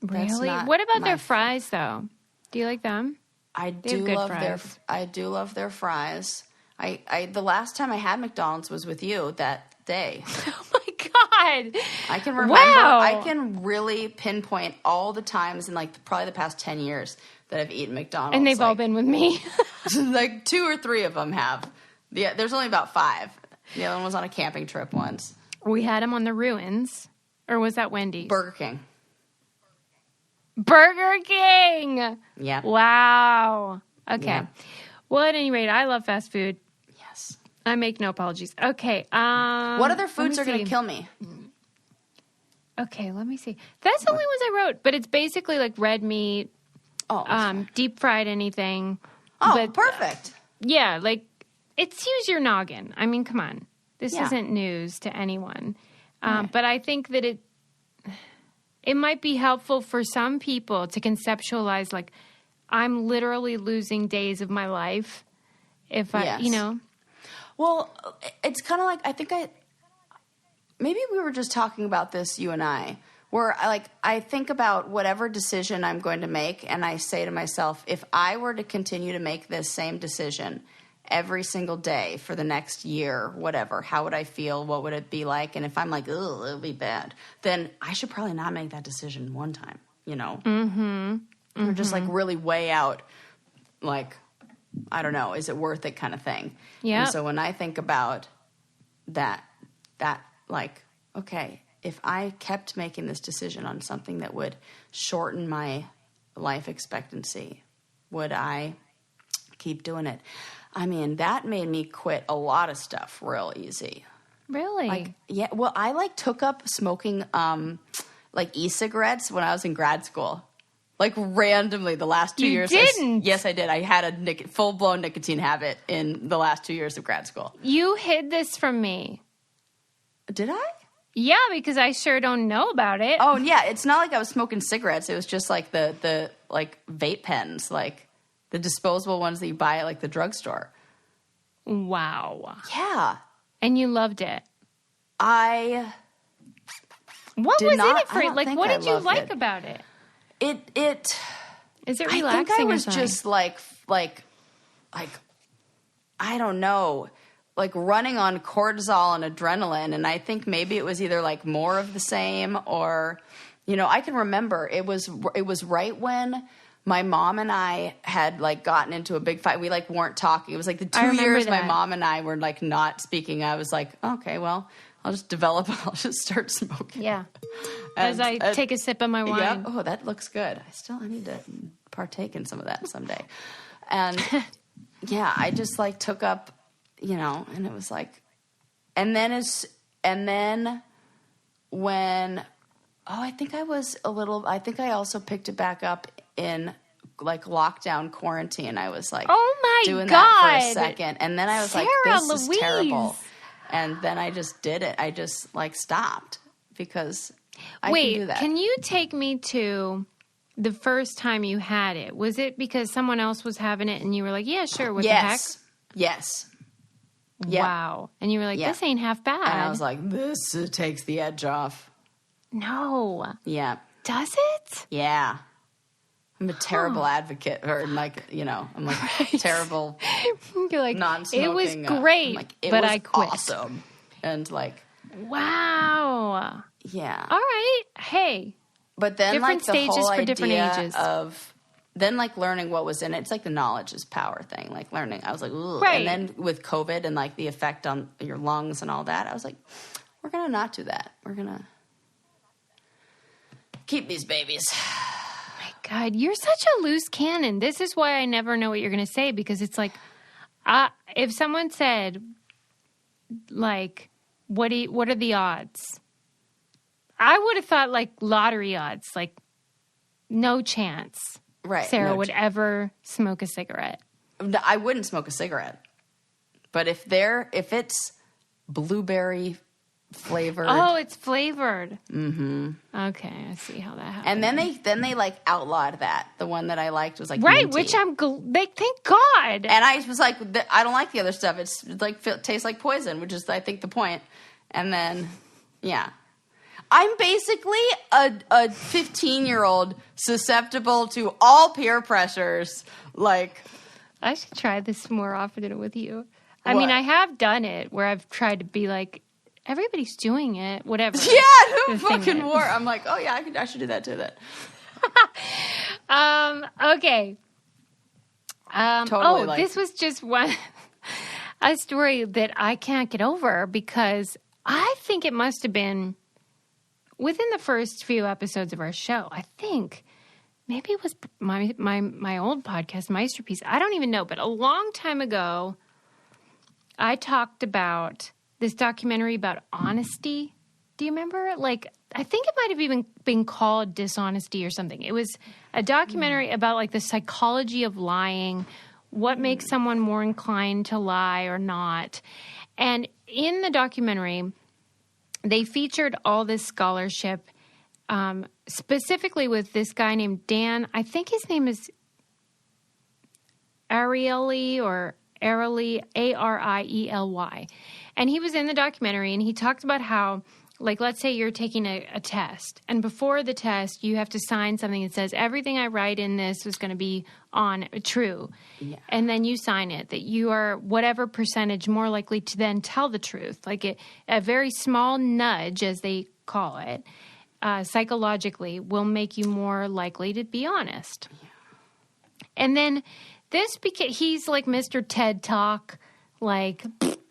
Really? What about their fries, though? Do you like them? I do love their fries. The last time I had McDonald's was with you that day. Oh my god! I can remember. Wow. I can really pinpoint all the times in probably the past 10 years that I've eaten McDonald's, and they've all been with me. 2 or 3 of them have. Yeah, there's only about 5. The other one was on a camping trip once. We had them on the Ruins, or was that Wendy's? Burger King. Burger King. Yeah. Wow. Okay. Yeah. Well, at any rate, I love fast food. Yes. I make no apologies. Okay. What other foods are going to kill me? Okay, let me see. That's the only ones I wrote, but it's basically like red meat, deep fried anything. Oh, but, perfect. Yeah, like it's use your noggin. I mean, come on. This isn't news to anyone. Right. But I think that it might be helpful for some people to conceptualize like I'm literally losing days of my life if I, Well, it's kind of like maybe we were just talking about this, you and I, where I think about whatever decision I'm going to make, and I say to myself, if I were to continue to make this same decision every single day for the next year, whatever, how would I feel? What would it be like? And if I'm like, oh, it'll be bad, then I should probably not make that decision one time, Or just like really weigh out, like, I don't know, is it worth it kind of thing. Yeah. And so when I think about that like, okay, if I kept making this decision on something that would shorten my life expectancy, would I keep doing it? I mean, that made me quit a lot of stuff real easy. Really? Like, yeah. Well, I took up smoking e-cigarettes when I was in grad school. Like randomly, the last 2 years. You didn't? Yes, I did. I had a full-blown nicotine habit in the last 2 years of grad school. You hid this from me. Did I? Yeah, because I sure don't know about it. Oh, yeah. It's not like I was smoking cigarettes. It was just like the vape pens, like the disposable ones that you buy at like the drugstore. Wow. Yeah. And you loved it. I What did was not, in it for I you? don't Like, think what I did you loved like it. about it? It Is it I relaxing? think I or was something? just like I don't know, like running on cortisol and adrenaline, and I think maybe it was either like more of the same or, I can remember it was right when my mom and I had like gotten into a big fight. We like weren't talking. It was like the 2 years my mom and I were like not speaking. I was like, okay, well, I'll just develop. I'll just start smoking. Yeah. As I take a sip of my wine. Yep. Oh, that looks good. I need to partake in some of that someday. And yeah, I just like took up, and it was like, and then when, I think I also picked it back up in like lockdown quarantine. I was like, oh my doing God. that for a second. And then I was Sarah like, this Louise. is terrible. And then I just did it. I just like stopped because I Wait, can do that. Can you take me to the first time you had it? Was it because someone else was having it and you were like, yeah, sure, what the heck? Yes. Yep. Wow. And you were like, this ain't half bad. And I was like, this takes the edge off. No. Yeah. Does it? Yeah. I'm a terrible advocate, or I'm like terrible You're like, non-smoking. it was great, but I quit. Awesome. And like, wow. Yeah. All right. Hey. But then different like the stages whole for different idea ages. of then like learning what was in it. It's like the knowledge is power thing. Like learning. I was like, ooh. Right. And then with COVID and like the effect on your lungs and all that, I was like, we're going to not do that. We're going to keep these babies. My God, you're such a loose cannon. This is why I never know what you're going to say, because it's like, if someone said, like, what are the odds? I would have thought like lottery odds, like no chance Sarah would ever smoke a cigarette. I wouldn't smoke a cigarette. But if it's blueberry flavored. Oh, it's flavored. Mm-hmm. Okay, I see how that happened. And then they like outlawed that. The one that I liked was like right, minty. which thank God. And I was like, I don't like the other stuff. It's like tastes like poison, which is I think the point. And then, yeah. I'm basically a 15-year-old susceptible to all peer pressures. Like, I should try this more often with you. What? I mean, I have done it where I've tried to be like, everybody's doing it, whatever. Yeah, who fucking war? I'm like, oh yeah, I should do that too. Okay. Totally. This was just a story that I can't get over, because I think it must have been within the first few episodes of our show. I think maybe it was my old podcast, Meisterpiece. I don't even know, but a long time ago, I talked about this documentary about honesty. Do you remember? Like, I think it might have even been called Dishonesty or something. It was a documentary about like the psychology of lying, what makes someone more inclined to lie or not. And in the documentary, they featured all this scholarship, specifically with this guy named Dan. I think his name is Ariely or Ariely, Ariely. And he was in the documentary, and he talked about how, like, let's say you're taking a test, and before the test, you have to sign something that says, everything I write in this is going to be true. Yeah. And then you sign it, that you are whatever percentage more likely to then tell the truth. Like a very small nudge, as they call it, psychologically will make you more likely to be honest. Yeah. And then he's like Mr. TED Talk,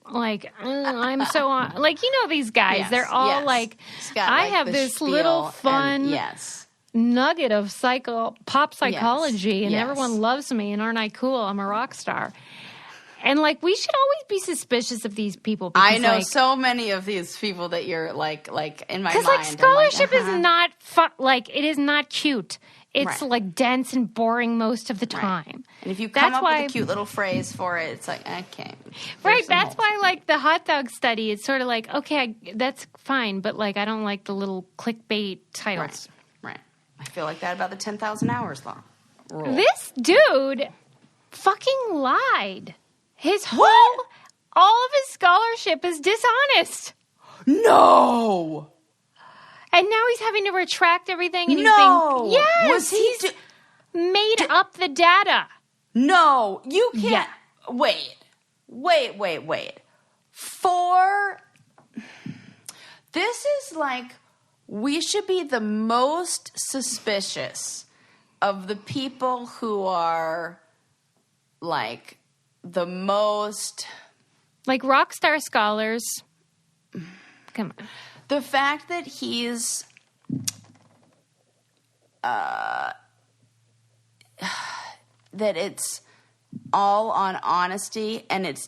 I'm so on, like, you know, these guys, yes, they're all like, I have this little fun nugget of pop psychology, and everyone loves me, and aren't I cool? I'm a rock star. And like, we should always be suspicious of these people. Because, I know so many of these people that you're like in my mind. Because like scholarship is not fun. Like, it is not cute. It's like dense and boring most of the time. Right. And if you come up with a cute little phrase for it, it's like, okay. Right. That's why, like, the hot dog study, it's sort of like, okay, that's fine. But, like, I don't like the little clickbait titles. Right. I feel like that about the 10,000 hours law rule. This dude fucking lied. All of his scholarship is dishonest. No. And now he's having to retract everything. And Was he's made up the data. No, you can't. Yeah. Wait. This is like, we should be the most suspicious of the people who are like the most, like, rock star scholars. Come on. The fact that he's that it's all on honesty and it's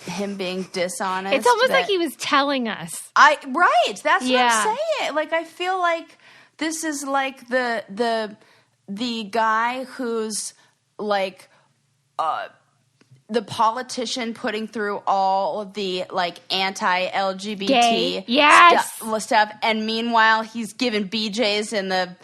him being dishonest. It's almost like he was telling us. Right. That's what I'm saying. Like, I feel like this is like the guy who's like the politician putting through all of the like anti-LGBT stuff, and meanwhile he's giving BJ's in the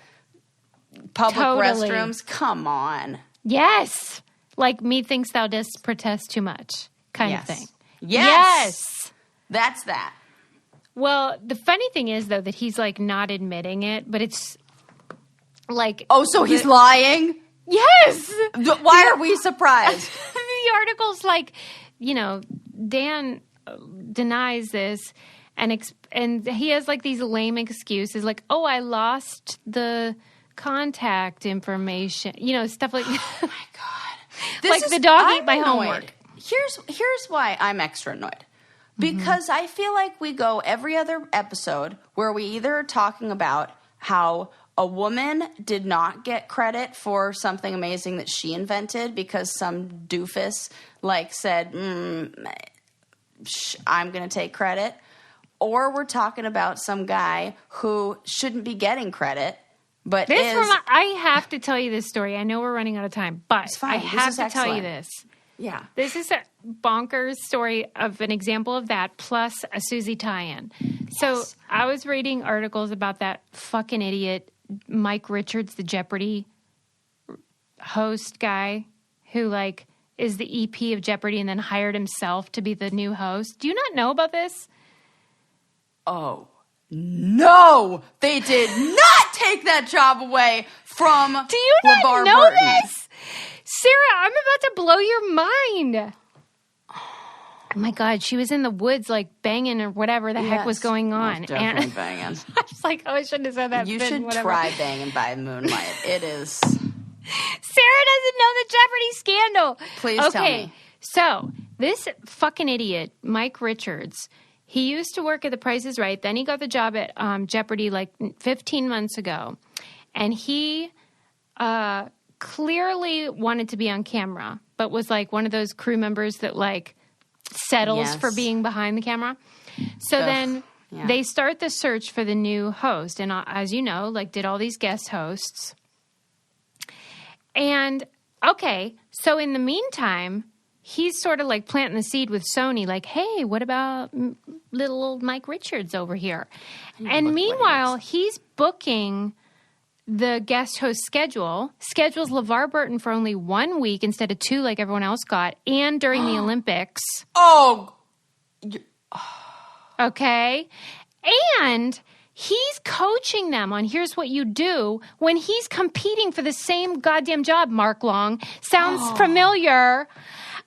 public restrooms. Come on. Yes. Like, methinks thou dost protest too much kind of thing. Yes. That's that. Well, the funny thing is, though, that he's like not admitting it, but it's like... Oh, so he's lying? Yes. Why are we surprised? The article's like, you know, Dan denies this, and he has like these lame excuses, like, oh, I lost the contact information, you know, stuff like. Oh my god! Like the dog ate my homework. Here's why I'm extra annoyed. Because I feel like we go every other episode where we either are talking about how a woman did not get credit for something amazing that she invented because some doofus like said, I'm going to take credit. Or we're talking about some guy who shouldn't be getting credit, but I have to tell you this story. I know we're running out of time, but I have to tell you this. Yeah. This is a bonkers story of an example of that, plus a Susie tie-in. Yes. So I was reading articles about that fucking idiot Mike Richards, the Jeopardy host guy who like is the EP of Jeopardy and then hired himself to be the new host. Do you not know about this? Oh, no, they did not take that job away from Do you not LeVar know Burton. this? Sarah, I'm about to blow your mind. Oh my God, she was in the woods like banging or whatever the heck was going on. Definitely banging. I was like, oh, I shouldn't have said that. You should try banging by moonlight. It is. Sarah doesn't know the Jeopardy scandal. Please tell me. So this fucking idiot, Mike Richards, he used to work at The Price is Right. Then he got the job at Jeopardy like 15 months ago. And he clearly wanted to be on camera, but was like one of those crew members that like settles for being behind the camera. So then Yeah. They start the search for the new host. And as you know, like did all these guest hosts. And, okay, so in the meantime, he's sort of like planting the seed with Sony, like, hey, what about little old Mike Richards over here? And meanwhile, he's booking the guest host schedules LeVar Burton for only 1 week instead of 2 like everyone else got, and during the Olympics. Oh. Okay. And he's coaching them on here's what you do when he's competing for the same goddamn job, Mark Long. Sounds familiar.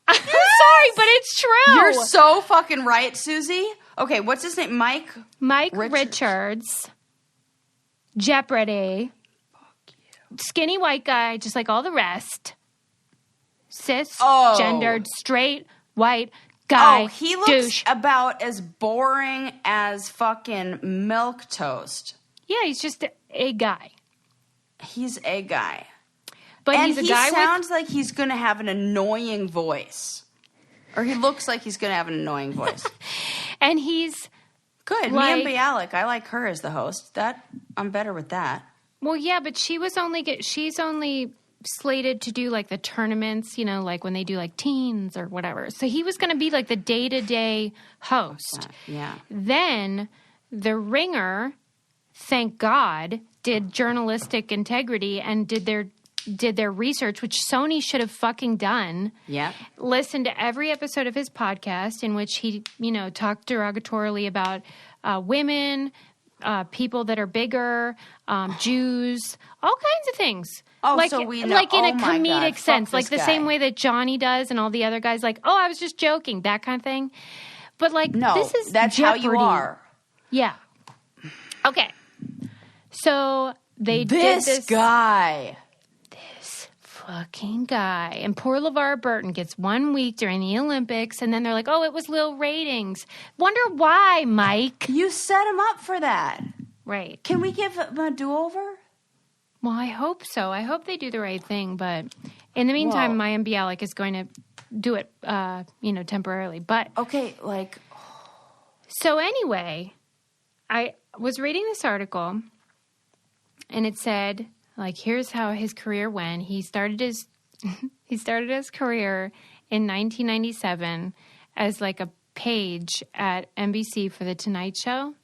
I'm sorry, but it's true. You're so fucking right, Susie. Okay, what's his name? Mike Richards. Jeopardy. Skinny white guy, just like all the rest. Cis, gendered, straight, white guy. Oh, he looks douche. about as boring as fucking milk toast. Yeah, he's just a guy. He's a guy. But and he's a guy he sounds like he's going to have an annoying voice. Or he looks like he's going to have an annoying voice. And he's... Good. Like, Mia Bialik, I like her as the host. I'm better with that. Well, yeah, but she's only slated to do like the tournaments, you know, like when they do like teens or whatever. So he was going to be like the day-to-day host. Yeah. Then The Ringer, thank God, did journalistic integrity and did their research, which Sony should have fucking done. Yeah. Listened to every episode of his podcast in which he, you know, talked derogatorily about women, people that are bigger, Jews, all kinds of things. Oh, like, so we know. Like in a Oh my comedic God, sense, like the guy. same way that Johnny does and all the other guys, like, oh, I was just joking, that kind of thing. But like, No, this is that's Jeopardy. how you are. Yeah. Okay. So they did This guy. Fucking guy. And poor LeVar Burton gets 1 week during the Olympics, and then they're like, oh, it was low ratings. Wonder why, Mike. You set him up for that. Right. Can we give him a do-over? Well, I hope so. I hope they do the right thing, but in the meantime, Maya Bialik is going to do it, temporarily. But okay, like... So anyway, I was reading this article, and it said... Like, here's how his career went. He started his career in 1997 as like a page at NBC for The Tonight Show.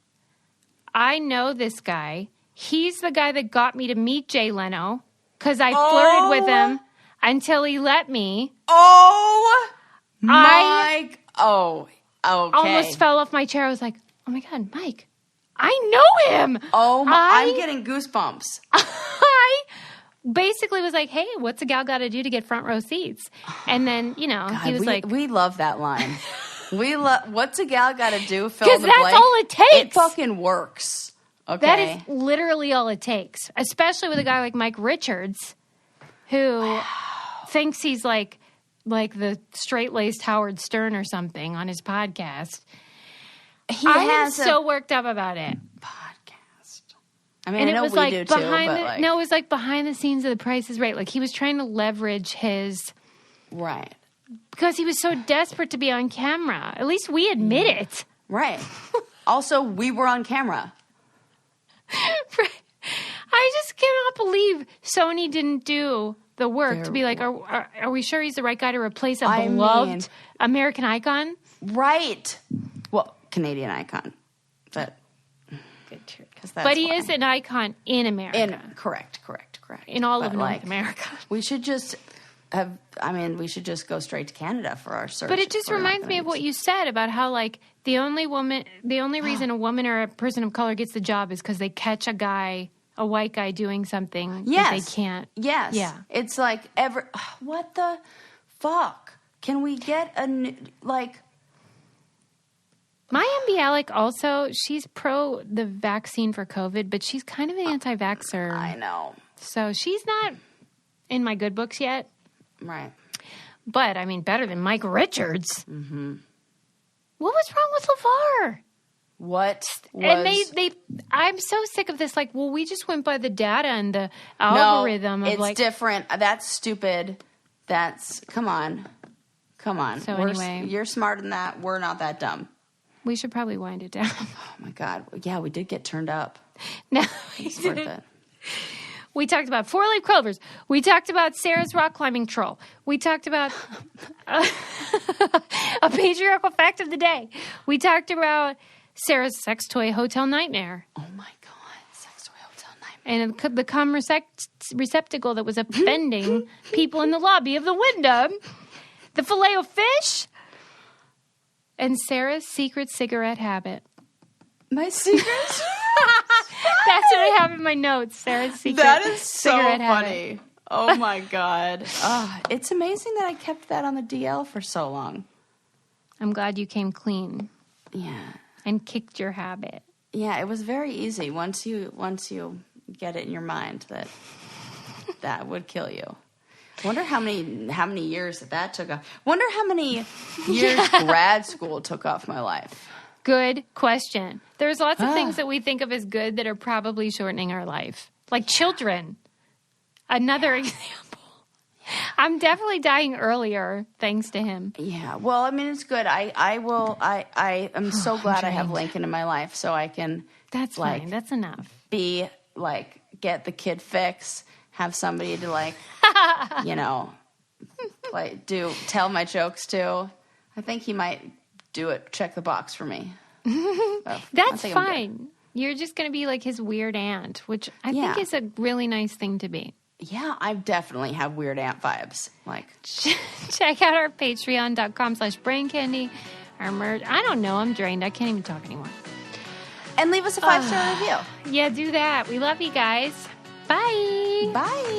I know this guy. He's the guy that got me to meet Jay Leno because I flirted with him until he let me. Oh, Mike. Okay. Almost fell off my chair. I was like, oh my God, Mike. I know him. Oh, I'm getting goosebumps. I basically was like, hey, what's a gal got to do to get front row seats? And then, you know, God, he was like... We love that line. What's a gal got to do? Because that's all it takes. It fucking works. Okay. That is literally all it takes. Especially with a guy like Mike Richards, who thinks he's like the straight-laced Howard Stern or something on his podcast. I am so worked up about it. Podcast. I mean, And I know it was we like do too, but it was like behind the scenes of The Price is Right. Like he was trying to leverage his right because he was so desperate to be on camera. At least we admit it. Right. Also, we were on camera. Right. I just cannot believe Sony didn't do the work to be like, are we sure he's the right guy to replace a beloved American icon? Right. Well, Canadian icon, but he is an icon in America. Correct. In all of North America. We should just we should just go straight to Canada for our search. But it just reminds me of what you said about how like the only reason a woman or a person of color gets the job is because they catch a white guy doing something that they can't. Yes. Yeah. It's like what the fuck? Can we get Maya Bialik also, she's pro the vaccine for COVID, but she's kind of an anti-vaxxer. I know. So she's not in my good books yet. Right. But, I mean, better than Mike Richards. Mm-hmm. What was wrong with LeVar? What was... And I'm so sick of this, like, well, we just went by the data and the algorithm of it's different. That's stupid. Come on. So anyway. You're smarter than that. We're not that dumb. We should probably wind it down. Oh, my God. Yeah, we did get turned up. No, It's worth it. We talked about 4-leaf clovers. We talked about Sarah's rock climbing troll. We talked about a patriarchal fact of the day. We talked about Sarah's sex toy hotel nightmare. Oh, my God. Sex toy hotel nightmare. And the cum receptacle that was offending people in the lobby of the Wyndham. The Filet-o-Fish. And Sarah's secret cigarette habit. My secret? That's what I have in my notes. Sarah's secret That is so cigarette funny. habit. Oh, my God. It's amazing that I kept that on the DL for so long. I'm glad you came clean. Yeah. And kicked your habit. Yeah, it was very easy once you get it in your mind that would kill you. Wonder how many years that took off. Wonder how many years grad school took off my life. Good question. There's lots of things that we think of as good that are probably shortening our life. Like children. Another example. I'm definitely dying earlier thanks to him. Yeah. Well, I mean, it's good. I am so glad I have Lincoln in my life so I can. That's fine. That's enough. Be like, get the kid fix, have somebody to like, tell my jokes to. I think he might do it, check the box for me. That's fine. You're just going to be like his weird aunt, which I think is a really nice thing to be. Yeah, I definitely have weird aunt vibes. Like, check out our patreon.com/braincandy. Our merch. I don't know. I'm drained. I can't even talk anymore. And leave us a 5-star review. Yeah, do that. We love you guys. Bye. Bye.